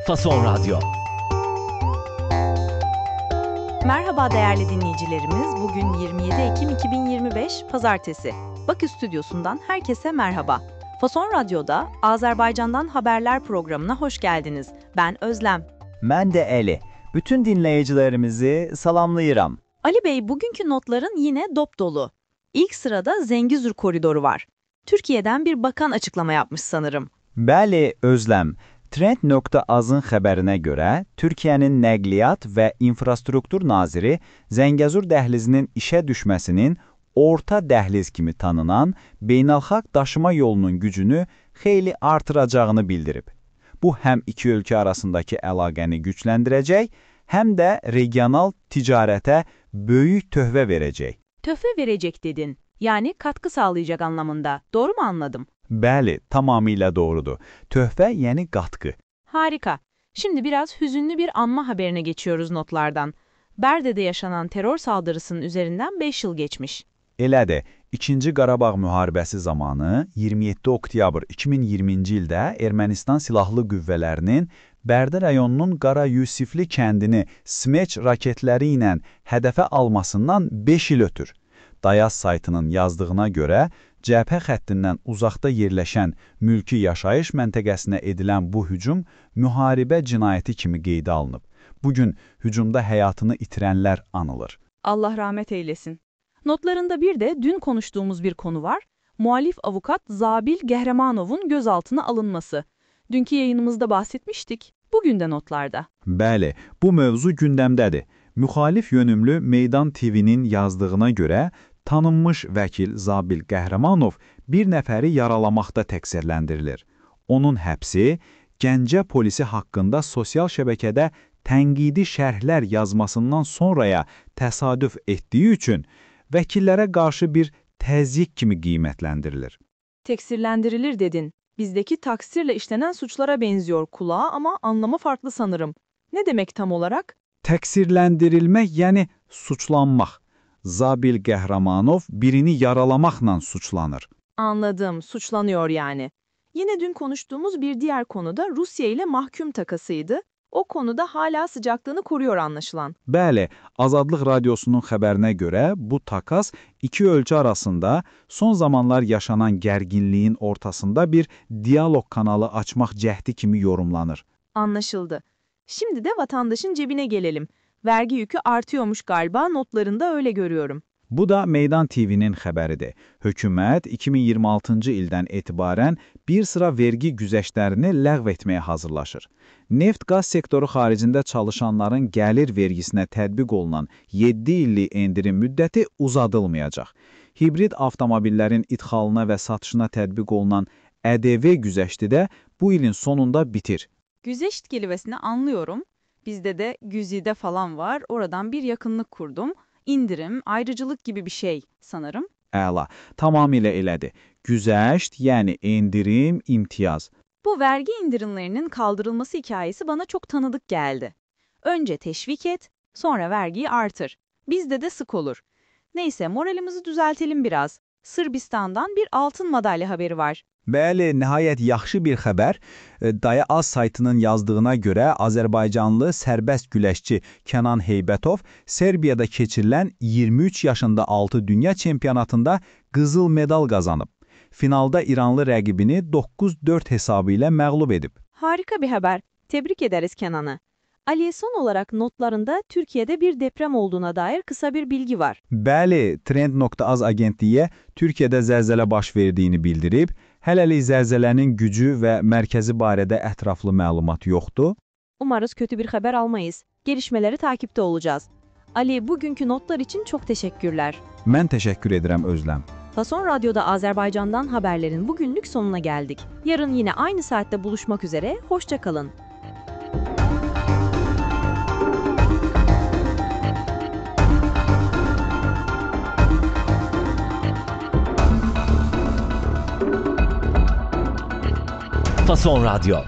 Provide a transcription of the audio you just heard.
Fason Radyo. Merhaba değerli dinleyicilerimiz. Bugün 27 Ekim 2025 Pazartesi. Bakü Stüdyosu'ndan herkese merhaba. Fason Radyo'da Azerbaycan'dan Haberler programına hoş geldiniz. Ben Özlem. Ben de Ali. Bütün dinleyicilerimizi salamlayıram. Ali Bey, bugünkü notların yine dop dolu. İlk sırada Zengezur Koridoru var. Türkiye'den bir bakan açıklama yapmış sanırım. Bəli, Özlem. Trend.az'ın xəbərinə görə, Türkiyənin Nəqliyyat və İnfrastruktur Naziri Zəngəzur dəhlizinin işə düşməsinin orta dəhliz kimi tanınan beynəlxalq daşıma yolunun gücünü xeyli artıracağını bildirib. Bu, həm iki ölkə arasındakı əlaqəni gücləndirəcək, həm də regional ticarətə böyük töhfə verəcək. Töhfə verecek dedin. Yani katkı sağlayacak anlamında. Doğru mu anladım? Bəli, tamamilə doğrudur. Töhfə, yəni qatqı. Harika. Şimdi biraz hüzünlü bir anma haberine geçiyoruz notlardan. Berde'de yaşanan terör saldırısının üzerinden 5 yıl geçmiş. Elədir, 2-ci Qarabağ müharibəsi zamanı 27 oktyabr 2020-ci ildə Ermənistan silahlı qüvvələrinin Bərdə rayonunun Qara Yusifli kəndini Smeç raketləri ilə hədəfə almasından 5 il ötür. Dayaz saytının yazdığına görə, cəbhə xəttindən uzaqda yerləşən mülki yaşayış məntəqəsinə edilən bu hücum müharibə cinayəti kimi qeydə alınıb. Bugün hücumda həyatını itirənlər anılır. Allah rahmet eylesin. Notlarında bir de dün konuştuğumuz bir konu var. Muhalif avukat Zabil Gehremanov'un gözaltına alınması. Dünkü yayınımızda bahsetmiştik. Bugün de notlarda. Bəli, bu mövzu gündəmdədir. Müxalif yönümlü Meydan TV-nin yazdığına görə, tanınmış vəkil Zabil Qəhrəmanov bir nəfəri yaralamaqda təqsirləndirilir. Onun həbsi, Gəncə polisi haqqında sosial şəbəkədə tənqidi şərhlər yazmasından sonraya təsadüf etdiyi üçün vəkillərə qarşı bir təzyiq kimi qiymətləndirilir. Teksirlendirilir dedin. Bizdeki taksirle işlenen suçlara benziyor kulağa ama anlamı farklı sanırım. Ne demek tam olarak? Təqsirləndirilmək, yəni suçlanmaq. Zabil Qəhrəmanov birini yaralamaqla suçlanır. Anladım, suçlanıyor yani. Yine dün konuştuğumuz bir diğer konu da Rusya ile mahkum takasıydı. O konuda hala sıcaklığını koruyor anlaşılan. Bəli, Azadlıq Radyosunun xəbərinə görə bu takas iki ölkə arasında son zamanlar yaşanan gərginliyin ortasında bir diyalog kanalı açmaq cəhdi kimi yorumlanır. Anlaşıldı. Şimdi de vatandaşın cebine gelelim. Vergi yükü artıyormuş galiba, notlarında öyle görüyorum. Bu da Meydan TV-nin xəbəridir. Hökumət 2026-cı ildən etibarən bir sıra vergi güzəştlərini ləğv etməyə hazırlaşır. Neft-qaz sektoru xaricində çalışanların gəlir vergisinə tətbiq olunan 7 illik endirim müddəti uzadılmayacaq. Hibrid avtomobillərin idxalına və satışına tətbiq olunan ƏDV güzəşti də bu ilin sonunda bitir. Güzeşt kelimesini anlıyorum. Bizde de güzide falan var. Oradan bir yakınlık kurdum. İndirim, ayrıcılık gibi bir şey sanırım. Əla, tamamilə elədir. Güzəşt, yəni endirim, imtiyaz. Bu vergi indirimlerinin kaldırılması hikayesi bana çok tanıdık geldi. Önce teşvik et, sonra vergiyi artır. Bizde de sık olur. Neyse, moralimizi düzeltelim biraz. Sırbistan'dan bir altın madalya haberi var. Bəli, nəhayət yaxşı bir xəbər. Daya Az saytının yazdığına görə Azərbaycanlı sərbəst güləşçi Kənan Heybətov Serbiyada keçirilən 23 yaşında altı dünya çempionatında qızıl medal qazanıb. Finalda İranlı rəqibini 9-4 hesabı ilə məğlub edib. Harika bir haber. Tebrik ederiz Kenan'ı. Ali, son olarak notlarında Türkiye'de bir deprem olduğuna dair kısa bir bilgi var. Bəli, Trend.az agentliyi Türkiyədə zəlzələ baş verdiyini bildirib. Hələlik zəlzələnin gücü və mərkəzi barədə ətraflı məlumat yoxdur. Umarız kötü bir haber almayız. Gelişmeleri takipte olacağız. Ali, bugünkü notlar için çok teşekkürler. Mən təşəkkür edirəm Özlem. Fason Radyo'da Azerbaycan'dan haberlerin bugünlük sonuna geldik. Yarın yine aynı saatte buluşmak üzere, hoşça kalın. Fason Radyo.